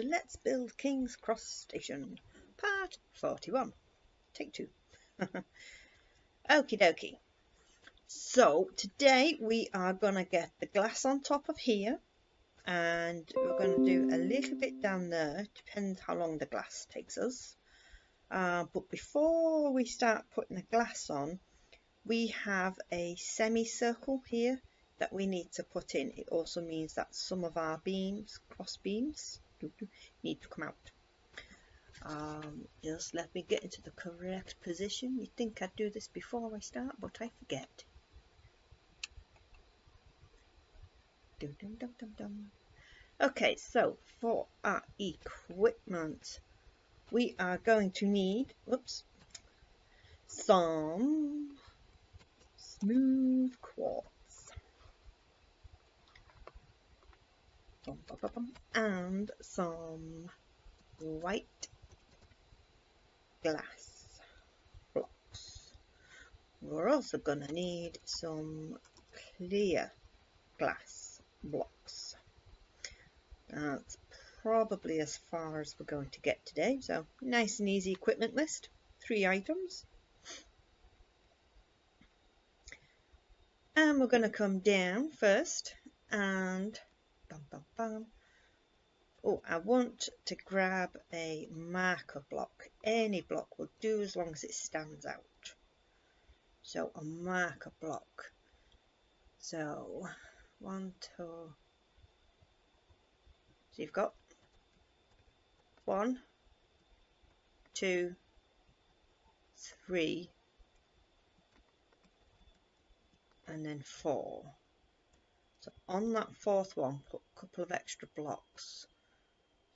Let's build King's Cross Station, part 41. Take 2. Okie dokie. So today we are going to get the glass on top of here, and we're going to do a little bit down there. Depends how long the glass takes us. But before we start putting the glass on, we have a semicircle here that we need to put in. It also means that some of our beams, cross beams, need to come out. Just let me get into the correct position. You'd think I'd do this before I start, but I forget. Okay, so for our equipment, we are going to need, some smooth quartz. And some white glass blocks. We're also going to need some clear glass blocks. That's probably as far as we're going to get today. So nice and easy equipment list. 3 items. And we're going to come down first and oh, I want to grab a marker block. Any block will do as long as it stands out. So a marker block. So 1, 2. So you've got 1, 2, 3, and then 4. So on that 4th one, put a couple of extra blocks.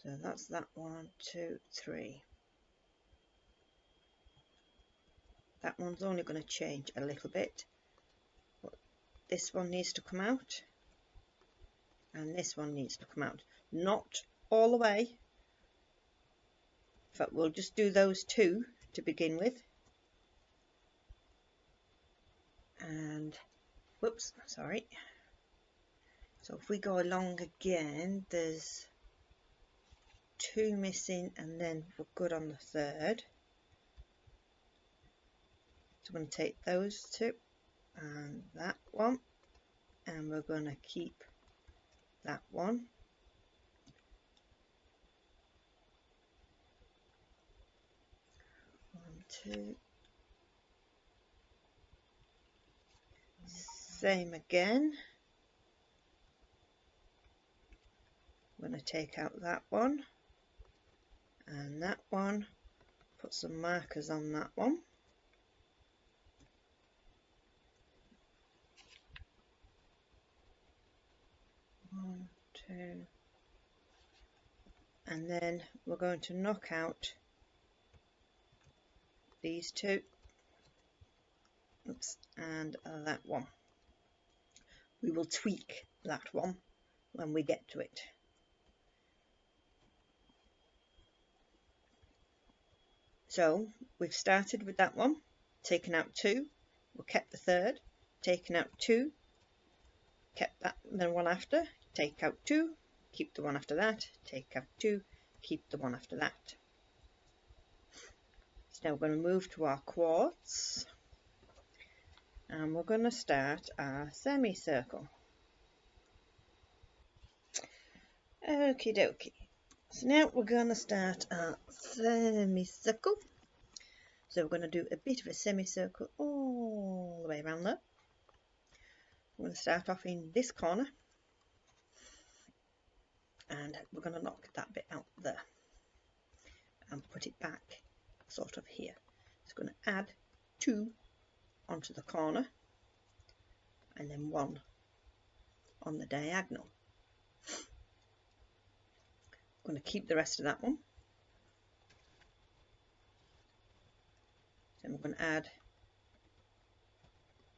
So that's that 1, 2, 3. That one's only going to change a little bit. But this one needs to come out. And this one needs to come out. Not all the way. But we'll just do those 2 to begin with. And, whoops, sorry. So if we go along again, there's 2 missing, and then we're good on the 3rd. So I'm going to take those 2 and that one, and we're going to keep that one. One, 2. Same again. I'm going to take out that one and that one, put some markers on that one. One, 2, and then we're going to knock out these 2, and that one. We will tweak that one when we get to it. So we've started with that one, taken out 2, we kept the 3rd, taken out 2, kept that, then one after, take out 2, keep the one after that, take out 2, keep the one after that. So now we're going to move to our quartz, and we're going to start our semicircle. Okie dokie. So now we're going to start our semicircle. So we're going to do a bit of a semicircle all the way around there. We're going to start off in this corner, and we're going to knock that bit out there and put it back sort of here. It's going to add 2 onto the corner and then 1 on the diagonal. I'm going to keep the rest of that one. Then we're going to add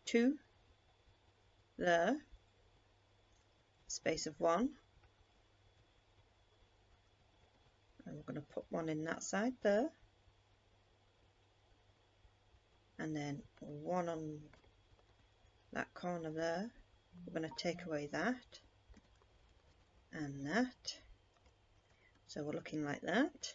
2 there, space of 1, and we're going to put 1 in that side there, and then 1 on that corner there. We're going to take away that and that. So we're looking like that.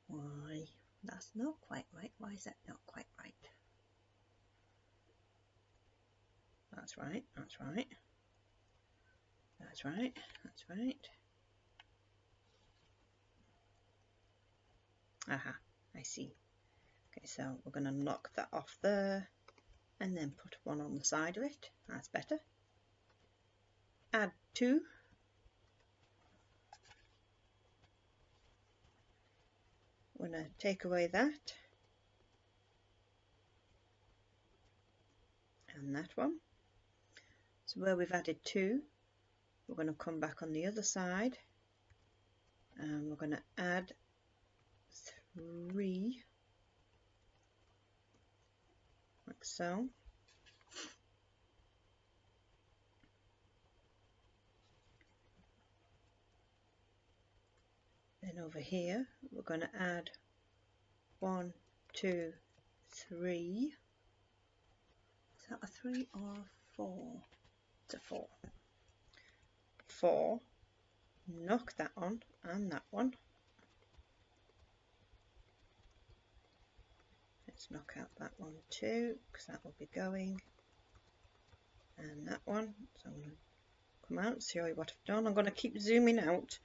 Why? That's not quite right. Why is that not quite right? That's right. That's right. That's right. That's right. Aha, I see. Okay, so we're going to knock that off there and then put one on the side of it. That's better. Add 2. We're going to take away that and that one. So where we've added 2, we're going to come back on the other side and we're going to add 3, like so. Then over here we're going to add 1, 2, 3. Is that a 3 or 4? It's a 4. 4. Knock that on and that one. Let's knock out that one too, because that will be going. And that one. So I'm going to come out and show you what I've done. I'm going to keep zooming out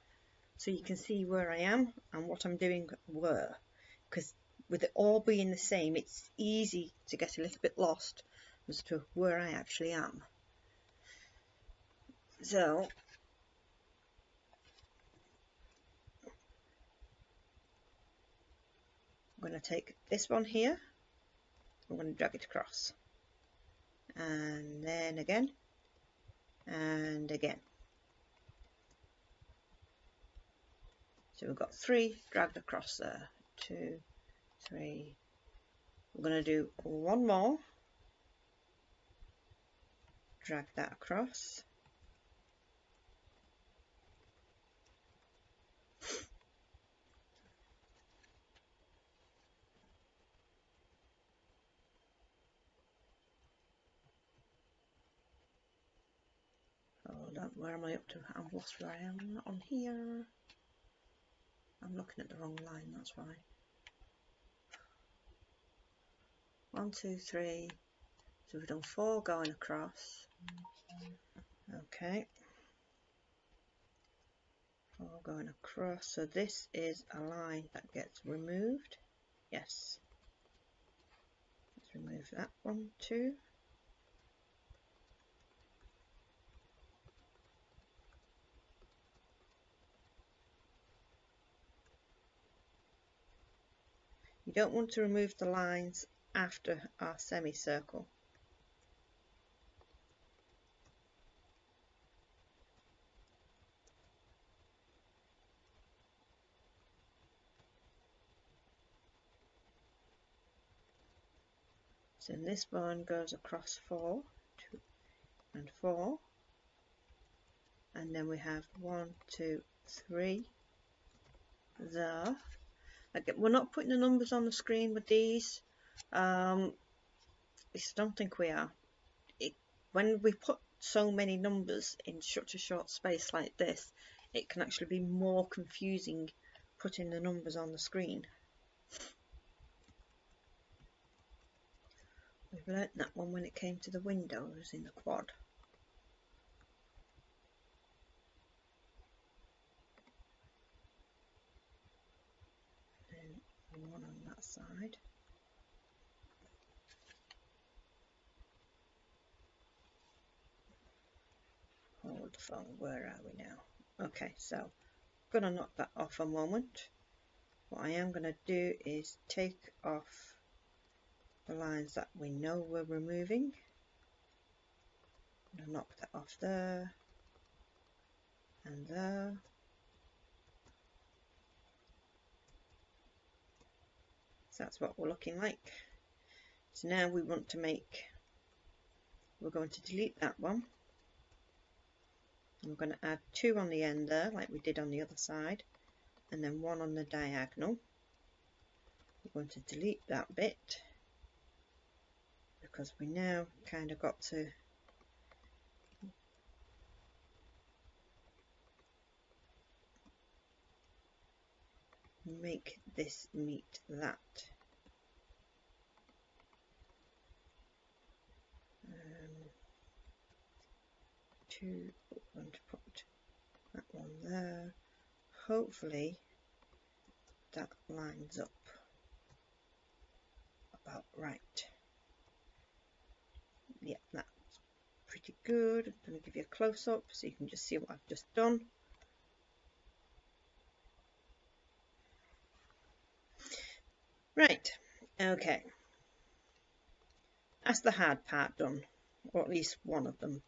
so you can see where I am and what I'm doing where. Because with it all being the same, it's easy to get a little bit lost as to where I actually am. So I'm going to take this one here, I'm going to drag it across, and then again, and again. So we've got 3 dragged across there, 2, 3. We're going to do one more, drag that across, hold on, where am I up to? I'm lost where I am, not on here. I'm looking at the wrong line, that's why. 1, 2, 3. So we've done 4 going across. Okay. 4 going across. So this is a line that gets removed. Yes. Let's remove that one too. You don't want to remove the lines after our semicircle. So this one goes across 4, 2 and 4, and then we have 1, 2, 3 there. Again, we're not putting the numbers on the screen with these. I don't think we are. When we put so many numbers in such a short space like this, it can actually be more confusing putting the numbers on the screen. We've learnt that one when it came to the windows in the quad. Then one on that side. Hold the phone, where are we now? Okay, so I'm going to knock that off a moment. What I am going to do is take off the lines that we know we're removing. I'm going to knock that off there and there. So that's what we're looking like. So now we want to make, we're going to delete that one. And we're going to add 2 on the end there, like we did on the other side, and then 1 on the diagonal. We're going to delete that bit because we now kind of got to make this meet that. I'm going to put that one there. Hopefully that lines up about right. Yeah, that's pretty good. I'm going to give you a close-up so you can just see what I've just done. Right, okay. That's the hard part done, or at least one of them.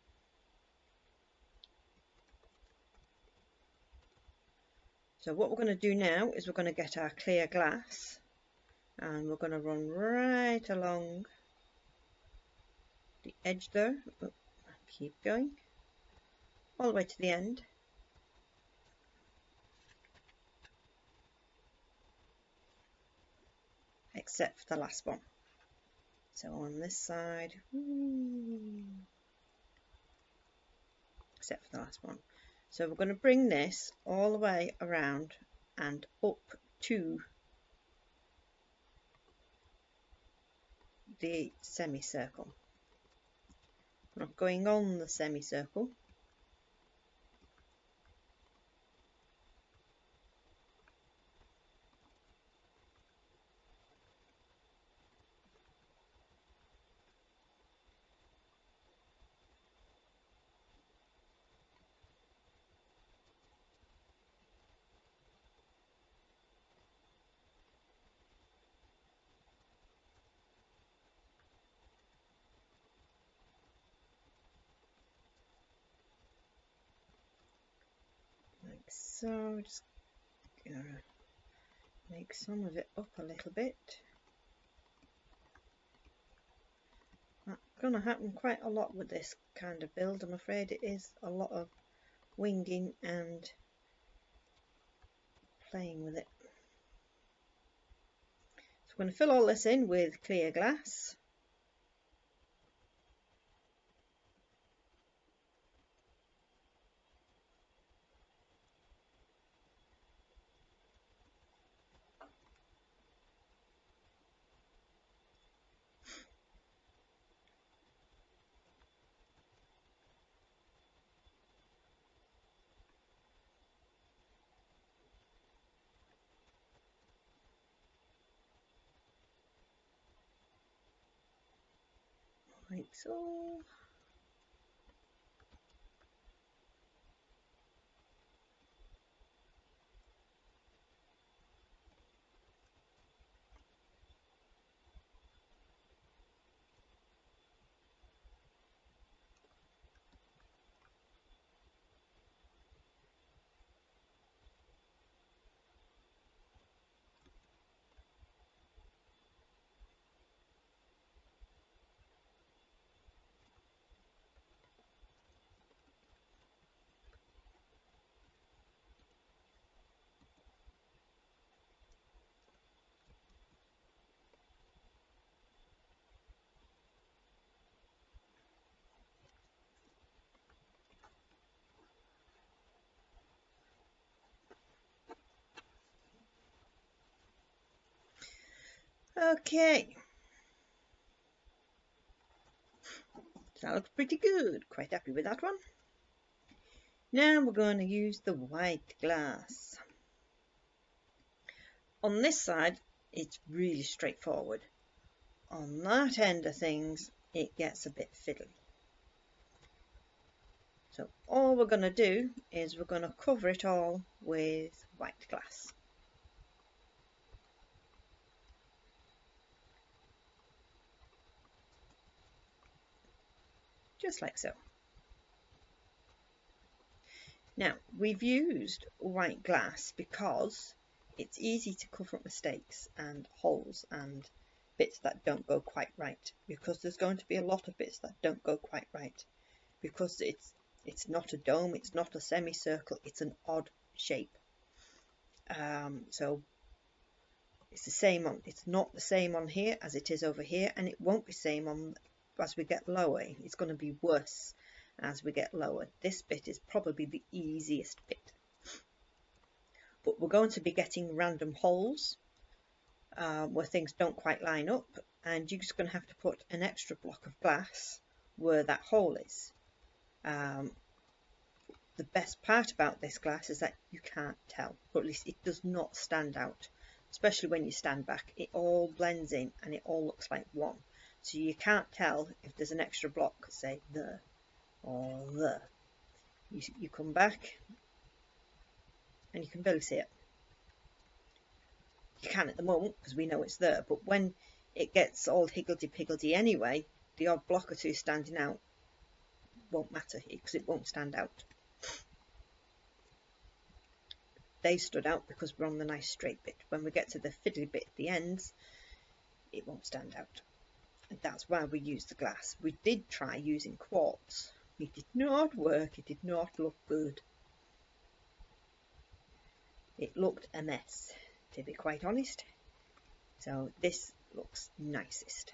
So what we're going to do now is we're going to get our clear glass and we're going to run right along the edge there. Oh, keep going all the way to the end. Except for the last one. So on this side, except for the last one. So we're going to bring this all the way around and up to the semicircle. We're not going on the semicircle. Like so, just gonna make some of it up a little bit. That's going to happen quite a lot with this kind of build. I'm afraid it is a lot of winging and playing with it. So I'm going to fill all this in with clear glass. Like so. Okay, so that looks pretty good. Quite happy with that one. Now we're going to use the white glass. On this side, it's really straightforward. On that end of things, it gets a bit fiddly. So all we're going to do is we're going to cover it all with white glass. Just like so. Now, we've used white glass because it's easy to cover up mistakes and holes and bits that don't go quite right, because there's going to be a lot of bits that don't go quite right, because it's not a dome, it's not a semicircle, it's an odd shape. So it's the same on, it's not the same on here as it is over here, and it won't be the same on as we get lower. It's going to be worse as we get lower. This bit is probably the easiest bit. but we're going to be getting random holes where things don't quite line up, and you're just going to have to put an extra block of glass where that hole is. The best part about this glass is that you can't tell, or at least it does not stand out, especially when you stand back. It all blends in and it all looks like one, so you can't tell if there's an extra block, say there or there. You come back and you can barely see it. You can at the moment because we know it's there, but when it gets all higgledy-piggledy anyway, the odd block or two standing out won't matter here because it won't stand out. They stood out because we're on the nice straight bit. When we get to the fiddly bit at the ends, it won't stand out. And that's why we use the glass. We did try using quartz. It did not work. It did not look good. It looked a mess, to be quite honest. So this looks nicest.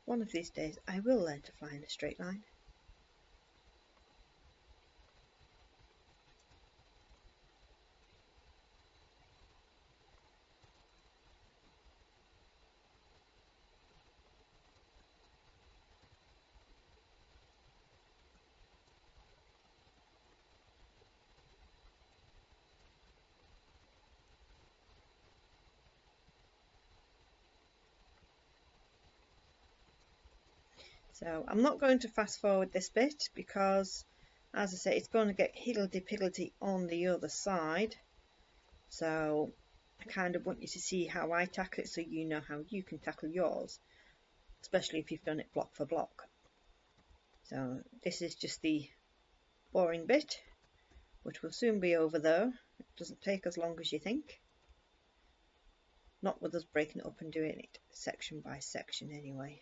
One of these days I will learn to fly in a straight line. So I'm not going to fast forward this bit because, as I say, it's going to get higgledy-piggledy on the other side. So I kind of want you to see how I tackle it so you know how you can tackle yours, especially if you've done it block for block. So this is just the boring bit, which will soon be over there. It doesn't take as long as you think. Not with us breaking it up and doing it section by section anyway.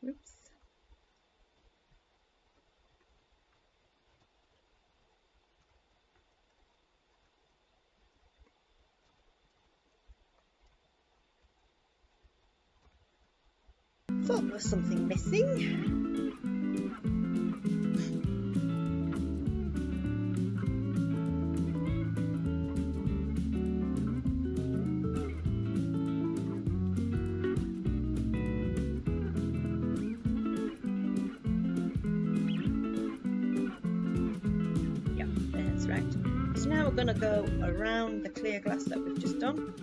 Oops. Thought there was something missing. Yeah, that's right. So now we're going to go around the clear glass that we've just done.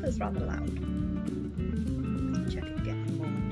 Is rather loud. Check it again in a moment.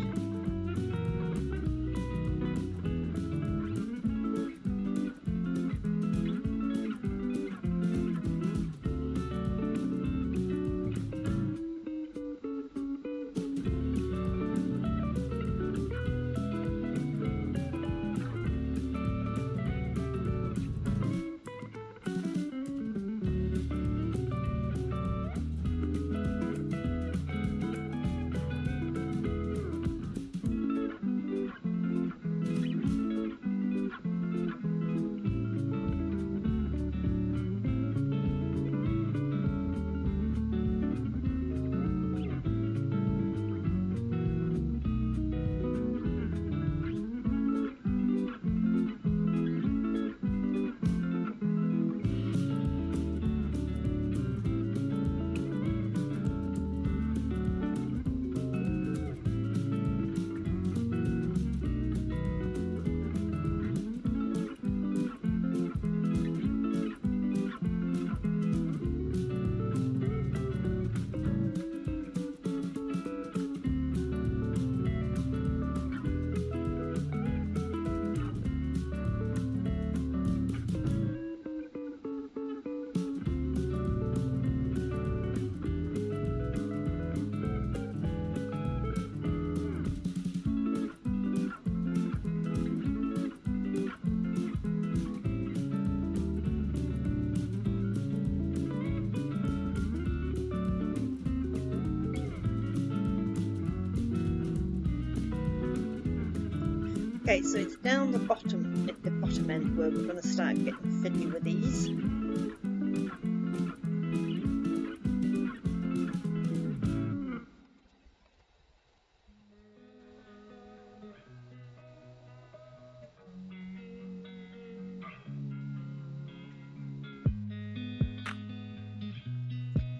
Okay, so it's down the bottom, at the bottom end where we're going to start getting fiddly with these. I'm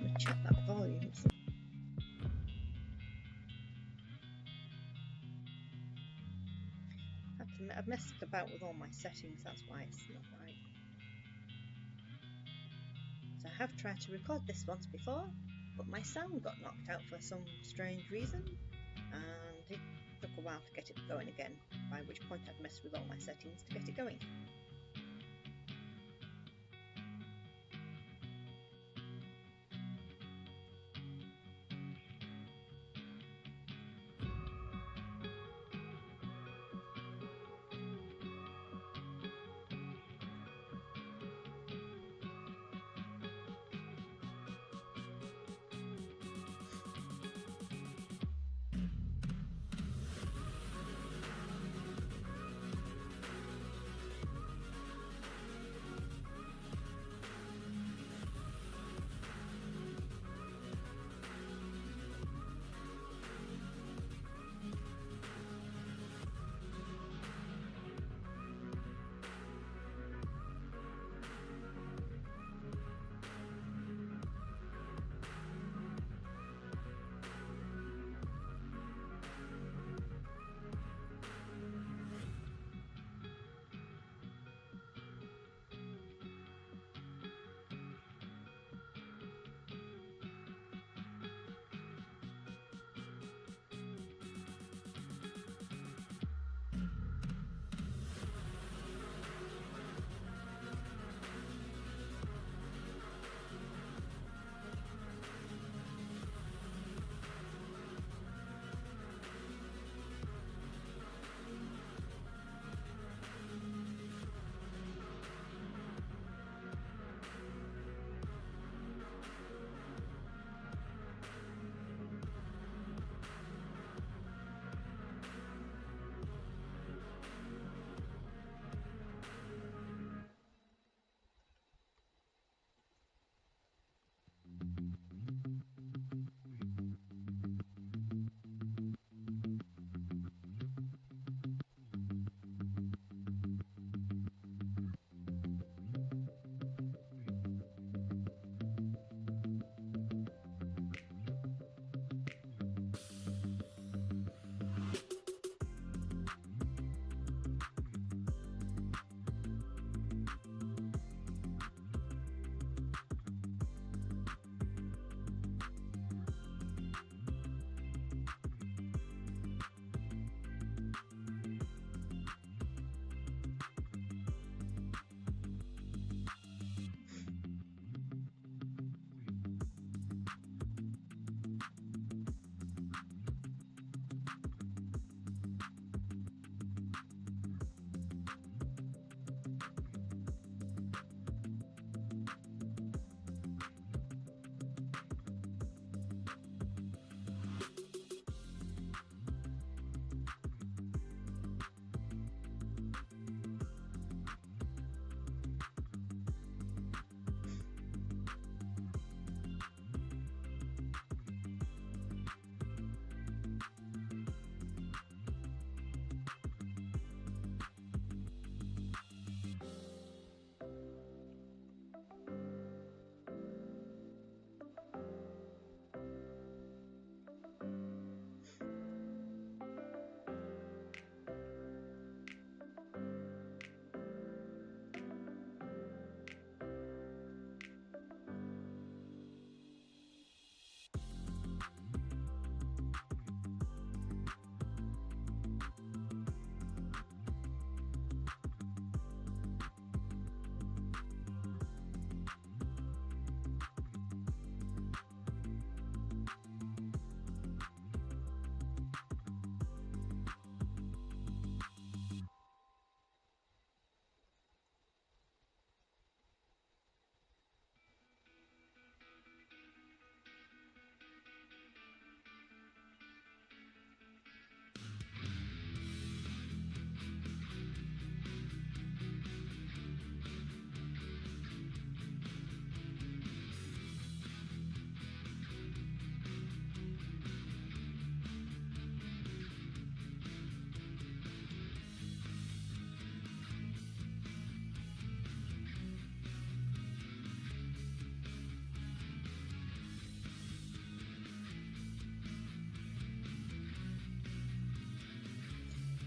going to check that volume. I've messed about with all my settings, that's why it's not right. So I have tried to record this once before, but my sound got knocked out for some strange reason, and it took a while to get it going again, by which point I've messed with all my settings to get it going.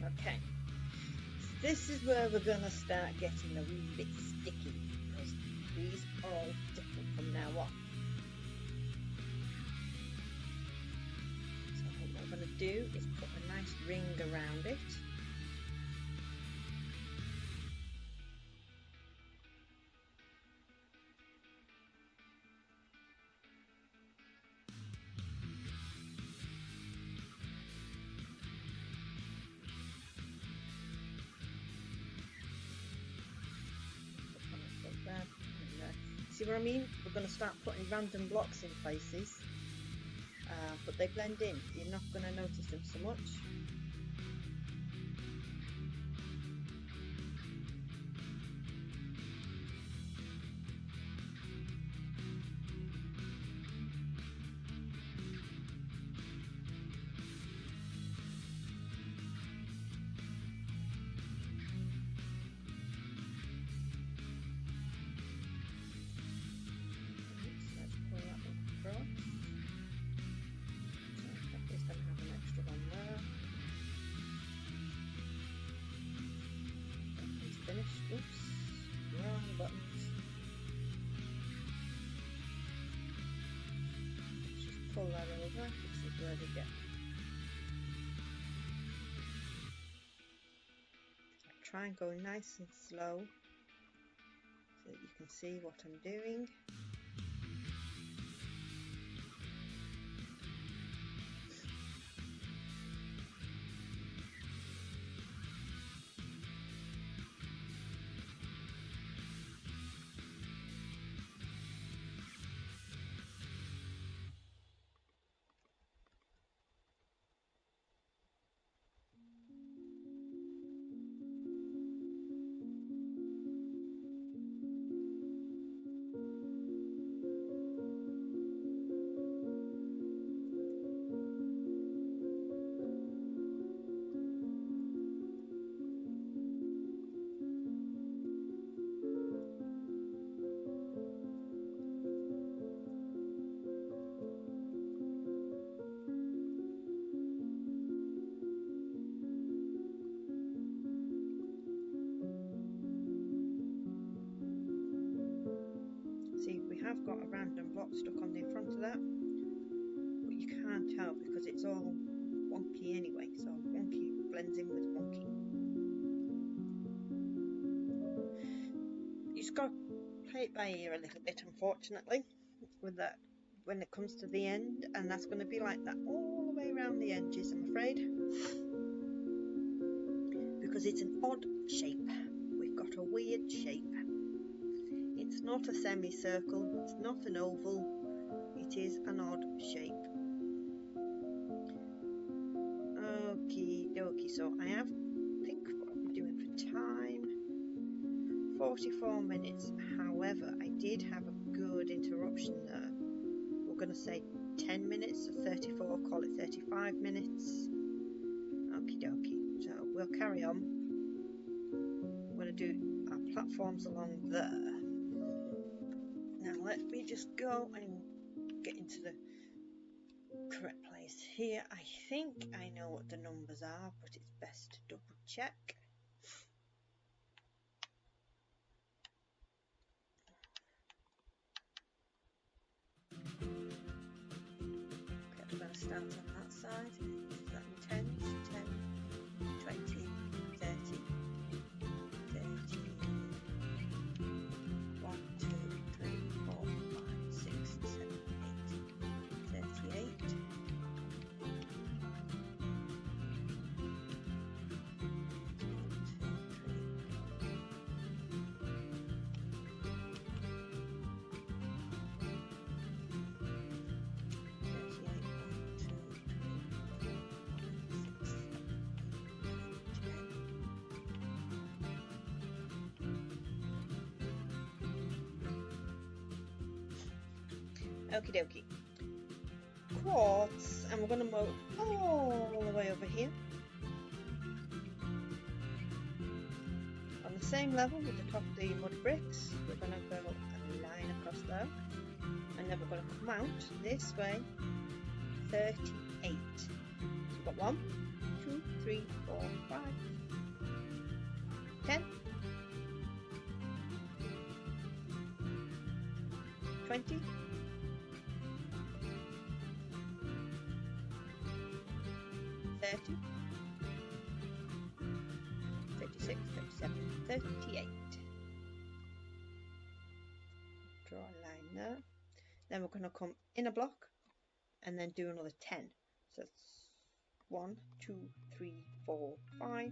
Okay, this is where we're going to start getting a wee bit sticky, because these are all different from now on. So what we're going to do is put a nice ring around it. See what I mean? We're going to start putting random blocks in places, but they blend in. You're not going to notice them so much. Oops, wrong buttons. Let's just pull that over. This is where they get. I'll try and go nice and slow so that you can see what I'm doing. See, we have got a random block stuck on the front of that, but you can't tell because it's all wonky anyway, so wonky blends in with wonky. You just got to play it by ear a little bit, unfortunately, with that when it comes to the end, and that's going to be like that all the way around the edges, I'm afraid, because it's an odd shape. We've got a weird shape. It's not a semicircle, it's not an oval, it is an odd shape. Okie dokie, so I think what I'm doing for time, 44 minutes. However, I did have a good interruption there. We're going to say 10 minutes, so 34, call it 35 minutes. Okie dokie, so we'll carry on. I'm going to do our platforms along there. Now let me just go and get into the correct place here. I think I know what the numbers are, but it's best to double check. Okay, I'm going to start on that side. Is that in 10s? 10, 20, 30, 30. 1, 2, 3, 4, 5, 6, 7, 8, 38. Okie dokie. Quartz, and we're going to move all the way over here. On the same level with the top of the mud bricks, we're going to go a line across there. And then we're going to come out this way, 38. So we've got 1, 2, 3, 4, 5, 10, 20, 30, 36, 37, 38. Draw a line there. Then we're going to come in a block and then do another 10. So it's 1, 2, 3, 4, 5, 9,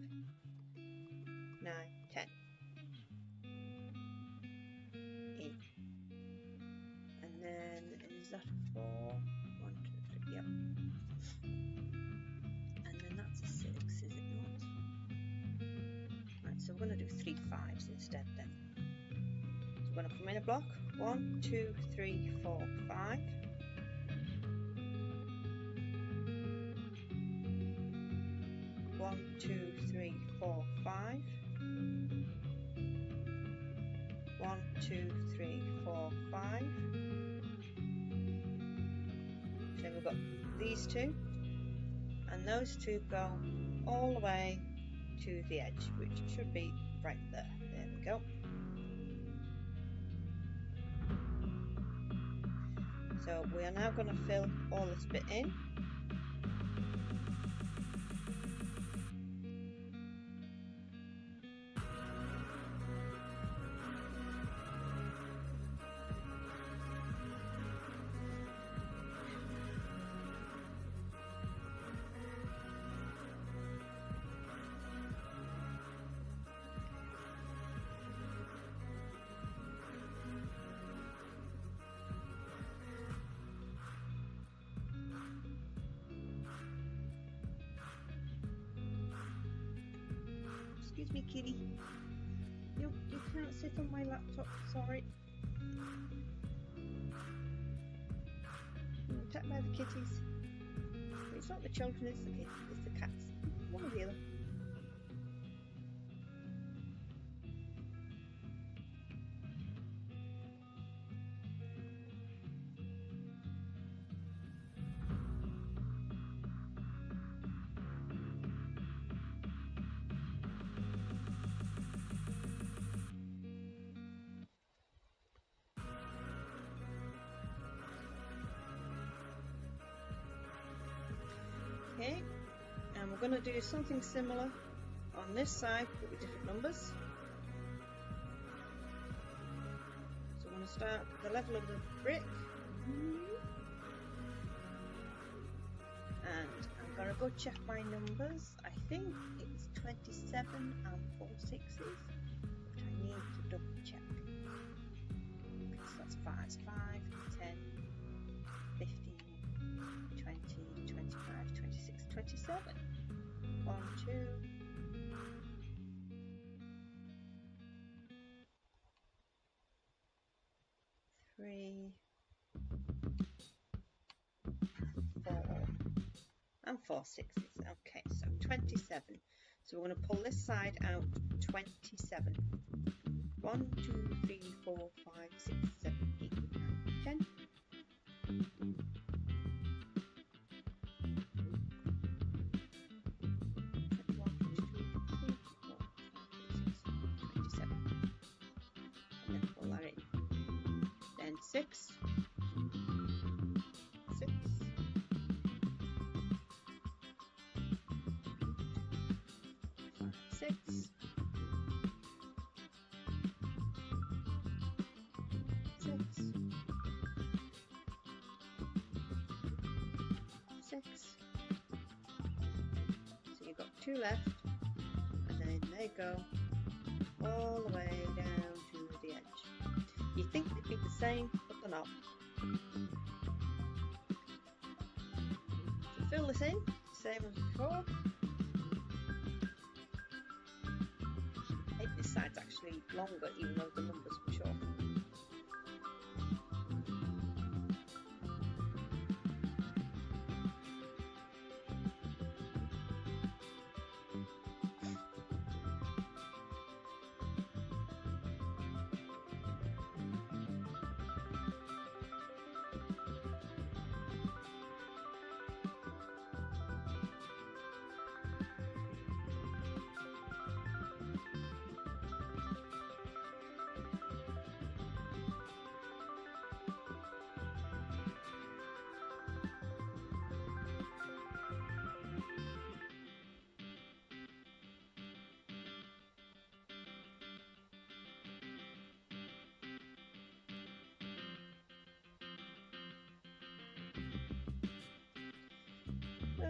10. In. And then is that a 4? 1, 2, 3, yep. And then that's a 6, is it not? Right, so we're going to do 3 5s instead then. So we're going to come in a block. 1, 2, 3, 4, 5. 1, 2, 3, 4, 5. 1, 2, 3, 4, 5. So we've got these two, and those two go all the way to the edge, which should be right there. There we go. So we are now going to fill all this bit in. Excuse me, kitty. You can't sit on my laptop, sorry. I'm attacked by the kitties. It's not the children, it's the kids, it's the cats. One or the other. Okay, and we're going to do something similar on this side, but with different numbers. So I'm going to start at the level of the brick, and I'm going to go check my numbers. I think it's 27 and 4 6s, but I need to double check. Okay, so that's 5, 10, 15, 20, 25, 26, 27. 1, 2, 3, 4, and 4 6s. Okay, so 27. So we're going to pull this side out 27. 1, 2, 3, 4, 5, 6, 7, 8, 9, 10. 6, 6, 6, 6. So you've got 2 left, and then they go all the way down to the edge. You think they'd be the same, but they're not. So fill this in, same as before. I think this side's actually longer, even though the numbers were short.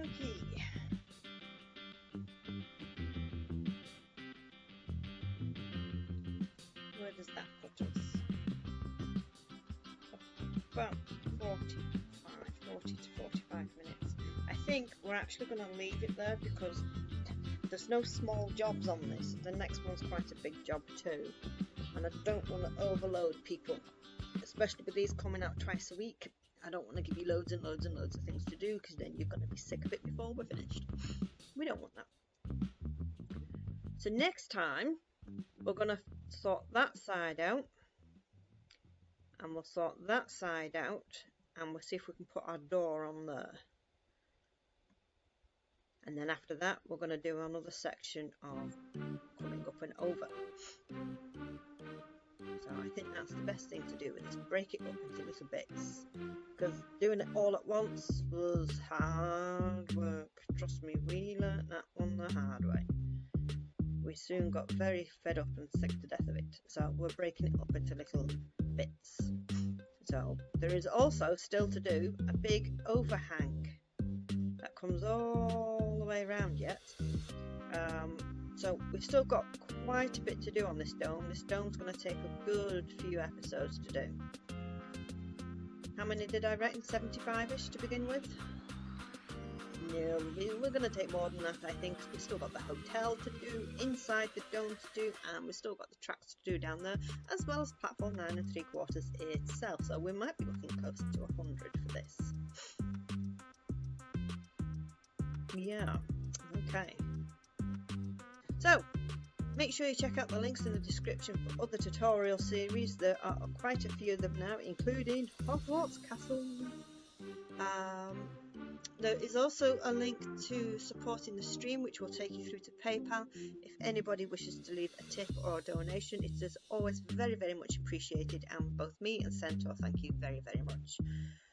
dokie. Where does that put us? About 40 to 45 minutes. I think we're actually going to leave it there because there's no small jobs on this. The next one's quite a big job too. And I don't want to overload people, especially with these coming out twice a week. I don't want to give you loads and loads and loads of things to do because then you're going to be sick of it before we're finished. We don't want that. So next time we're going to sort that side out, and we'll sort that side out, and we'll see if we can put our door on there. And then after that we're going to do another section of coming up and over. So I think that's the best thing to do with this, break it up into little bits, because doing it all at once was hard work. Trust me, we learnt that one the hard way. We soon got very fed up and sick to death of it, so we're breaking it up into little bits. So there is also still to do a big overhang that comes all the way around yet. So we've still got quite a bit to do on this dome. This dome's going to take a good few episodes to do. How many did I reckon? 75-ish to begin with? No, we're going to take more than that, I think. We've still got the hotel to do, inside the dome to do, and we've still got the tracks to do down there, as well as platform 9 3/4 itself. So we might be looking closer to 100 for this. Yeah, okay. So, make sure you check out the links in the description for other tutorial series. There are quite a few of them now, including Hogwarts Castle. There is also a link to supporting the stream, which will take you through to PayPal. If anybody wishes to leave a tip or a donation, it is always very, very much appreciated, and both me and Centaur thank you very, very much.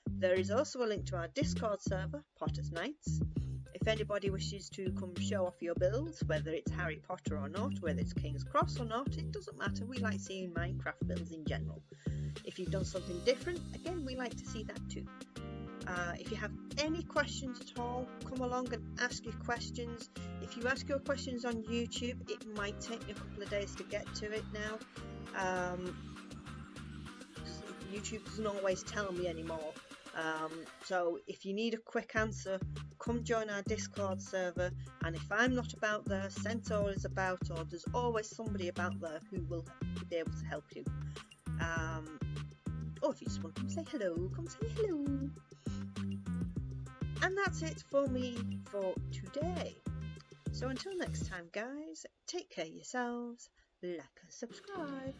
There is also a link to our Discord server, Potter's Knights. If anybody wishes to come show off your builds, whether it's Harry Potter or not, whether it's King's Cross or not, it doesn't matter. We like seeing Minecraft builds in general. If you've done something different, again, we like to see that too. If you have any questions at all, come along and ask your questions. If you ask your questions on YouTube, it might take me a couple of days to get to it now. YouTube doesn't always tell me anymore. So if you need a quick answer, come join our Discord server, and if I'm not about there, Centaur is about, or there's always somebody about there who will be able to help you. Or if you just want to come say hello, come say hello. And that's it for me for today. So until next time, guys, take care of yourselves, like and subscribe.